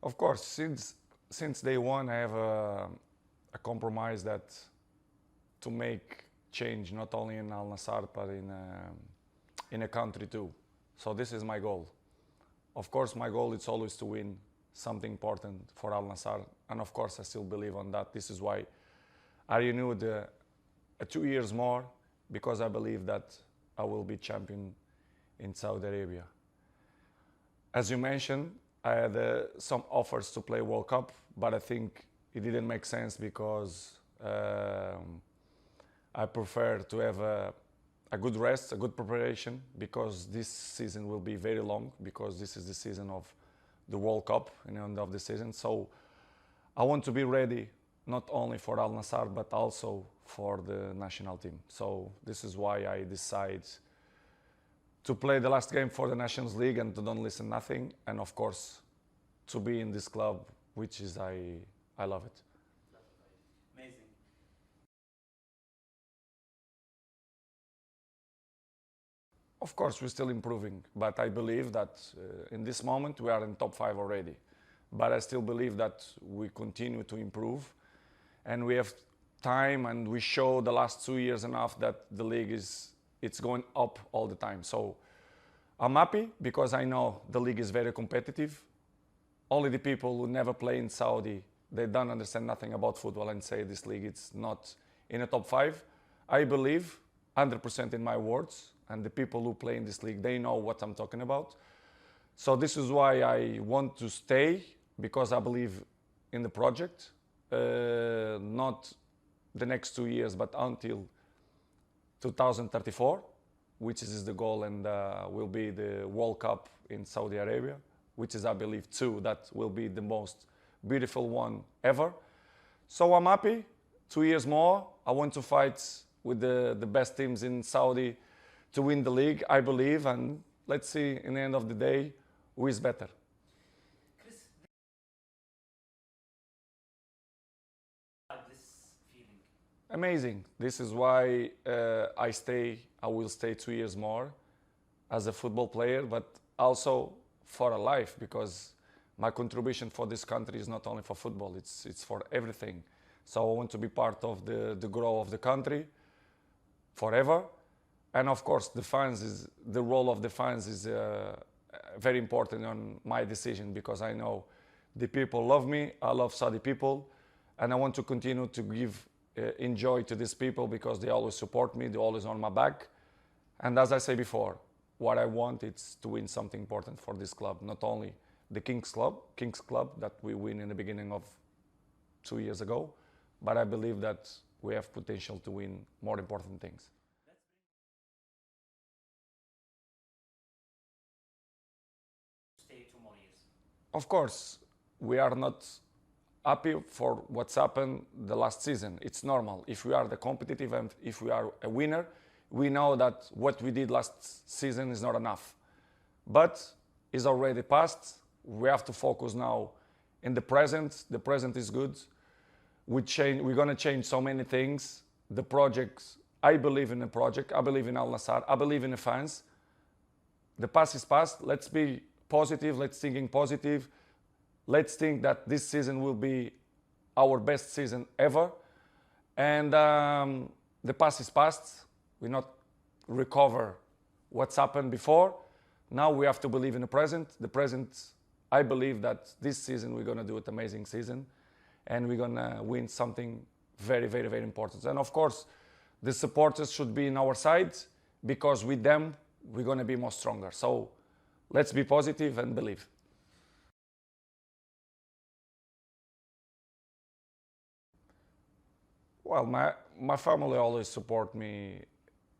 Of course, since day one, I have a compromise that to make change not only in Al Nassr but in a country too. So this is my goal. Of course, my goal is always to win something important for Al Nassr, and of course, I still believe on that. This is why I renewed 2 years more, because I believe that I will be champion in Saudi Arabia. As you mentioned, I had some offers to play World Cup, but I think it didn't make sense because I prefer to have a good rest, a good preparation, because this season will be very long, because this is the season of the World Cup in the end of the season. So I want to be ready not only for Al Nassr but also for the national team. So this is why I decide to play the last game for the Nations League and to don't listen nothing, and of course to be in this club, which is I love it. Amazing. Of course, we're still improving, but I believe that in this moment we are in top 5 already. But I still believe that we continue to improve, and we have time, and we show the last 2 years enough that the league it's going up all the time. So I'm happy because I know the league is very competitive. Only the people who never play in Saudi, they don't understand nothing about football and say this league it's not in the top 5. I believe 100% in my words, and the people who play in this league, they know what I'm talking about. So this is why I want to stay, because I believe in the project, not the next 2 years, but until 2034, which is the goal, and will be the World Cup in Saudi Arabia, which is, I believe, too, that will be the most beautiful one ever. So I'm happy. 2 years more. I want to fight with the best teams in Saudi to win the league, I believe, and let's see in the end of the day who is better. This feeling. Amazing. This is why I will stay 2 years more as a football player, but also for a life, because my contribution for this country is not only for football, it's for everything. So I want to be part of the growth of the country forever. And of course, the role of the fans is very important on my decision, because I know the people love me, I love Saudi people, and I want to continue to give enjoy to these people, because they always support me, they're always on my back. And as I say before, what I want is to win something important for this club, not only the Kings Club that we win in the beginning of 2 years ago, but I believe that we have potential to win more important things. Stay 2 more years. Of course, we are not happy for what's happened the last season. It's normal. If we are the competitive and if we are a winner, we know that what we did last season is not enough. But it's already past. We have to focus now in the present. The present is good. We're going to change so many things. The projects, I believe in the project. I believe in Al Nassr. I believe in the fans. The past is past. Let's be positive. Let's think positive. Let's think that this season will be our best season ever. And the past is past. We not recover what's happened before. Now we have to believe in the present. The present, I believe that this season we're going to do an amazing season, and we're going to win something very, very, very important. And of course, the supporters should be in our side, because with them, we're going to be more stronger. So let's be positive and believe. Well, my family always support me.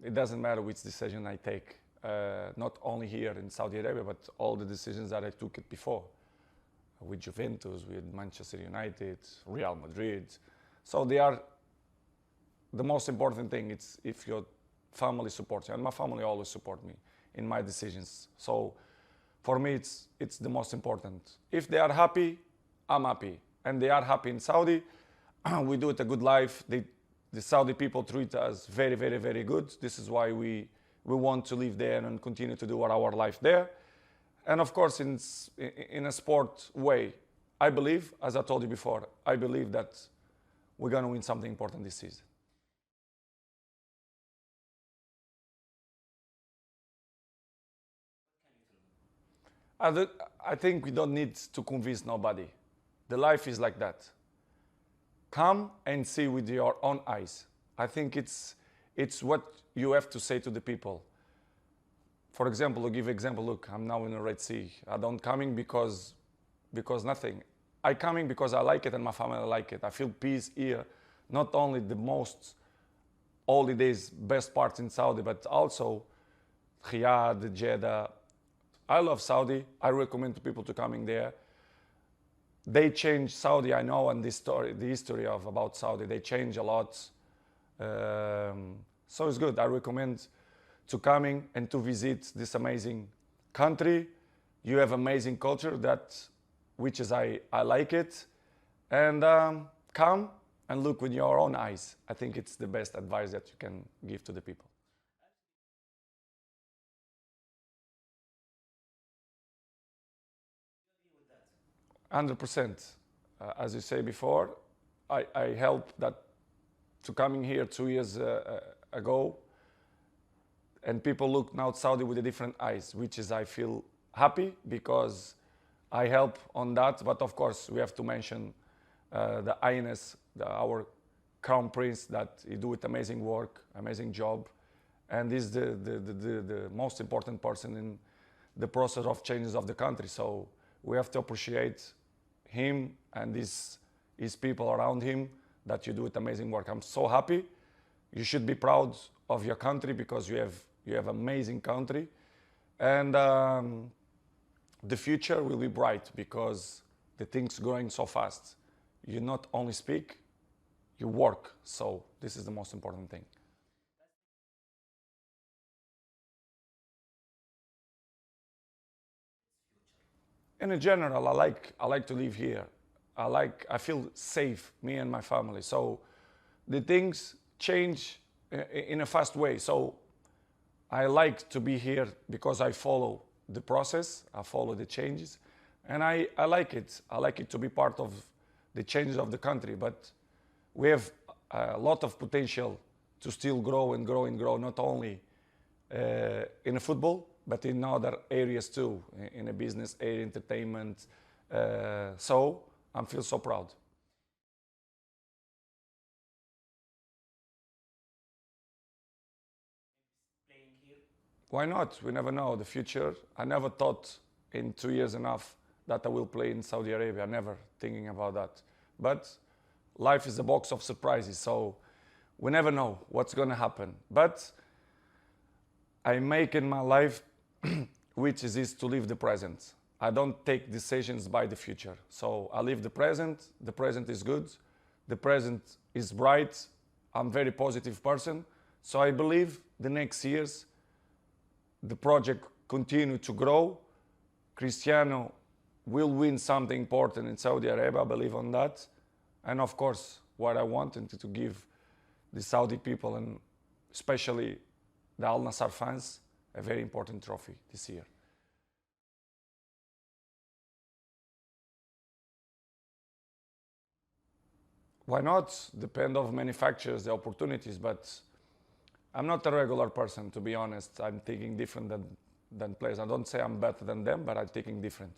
It doesn't matter which decision I take, not only here in Saudi Arabia, but all the decisions that I took it before, with Juventus, with Manchester United, Real Madrid. So they are the most important thing. It's if your family supports you, and my family always support me in my decisions. So for me, it's the most important. If they are happy, I'm happy, and they are happy in Saudi. We do it a good life. The Saudi people treat us very, very, very good. This is why we want to live there and continue to do our life there. And of course, in a sport way, I believe, as I told you before, I believe that we're going to win something important this season. I think we don't need to convince nobody. The life is like that. Come and see with your own eyes. I think it's what you have to say to the people. For example, to give example, look, I'm now in the Red Sea. I don't coming because nothing. I coming because I like it and my family like it. I feel peace here. Not only the most holidays, best parts in Saudi, but also Riyadh, Jeddah. I love Saudi. I recommend to people to coming there. They changed Saudi, I know, and the history about Saudi, they change a lot. So it's good. I recommend to coming and to visit this amazing country. You have amazing culture which is I like it. And come and look with your own eyes. I think it's the best advice that you can give to the people. 100%. As you say before, I helped that to coming here 2 years ago, and people look now at Saudi with a different eyes, which is I feel happy because I help on that. But of course, we have to mention the INS, our crown prince, that he do it amazing work, amazing job, and is the most important person in the process of changes of the country. So we have to appreciate him and his people around him that you do it amazing work. I'm so happy. You should be proud of your country because you have amazing country, and the future will be bright because the things growing so fast. You not only speak, you work. So this is the most important thing. In general, I like to live here. I feel safe, me and my family. So the things change in a fast way. So I like to be here because I follow the process, I follow the changes, and I like it. I like it to be part of the changes of the country. But we have a lot of potential to still grow and grow and grow, not only in the football, but in other areas too, in a business area, entertainment. So I feel so proud. Playing here. Why not? We never know the future. I never thought in 2 years enough that I will play in Saudi Arabia. Never thinking about that. But life is a box of surprises, so we never know what's going to happen. But I make in my life which is to live the present. I don't take decisions by the future. So I live the present. The present is good. The present is bright. I'm a very positive person. So I believe the next years, the project continue to grow. Cristiano will win something important in Saudi Arabia. I believe on that. And of course, what I wanted to give the Saudi people, and especially the Al Nassr fans, a very important trophy this year. Why not? Depend of manufacturers, the opportunities, but I'm not a regular person, to be honest. I'm thinking different than players. I don't say I'm better than them, but I'm thinking different.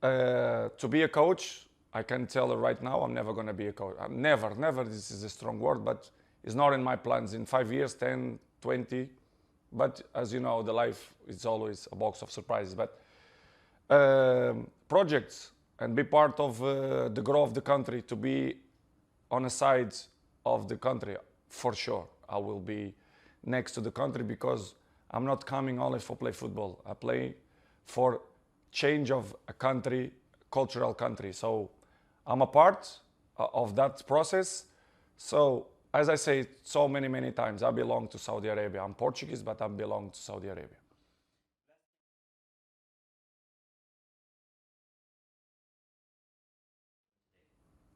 To be a coach, I can tell you right now, I'm never going to be a coach. Never, this is a strong word, but it's not in my plans in 5 years, 10, 20. But as you know, the life is always a box of surprises. But projects and be part of the growth of the country, to be on a side of the country, for sure. I will be next to the country because I'm not coming only for play football. I play for change of a country, cultural country. So I'm a part of that process. So as I say so many times, I belong to Saudi Arabia. I'm Portuguese, but I belong to Saudi Arabia.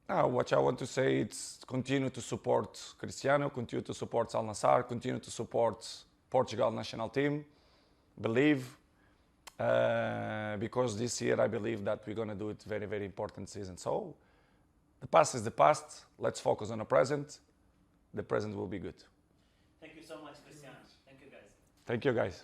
Now, what I want to say is continue to support Cristiano, continue to support Al Nassr, continue to support Portugal national team. Believe because this year I believe that we're going to do it very, very important season. So the past is the past. Let's focus on the present. The present will be good. Thank you so much, Cristiano. Thank you, guys. Thank you, guys.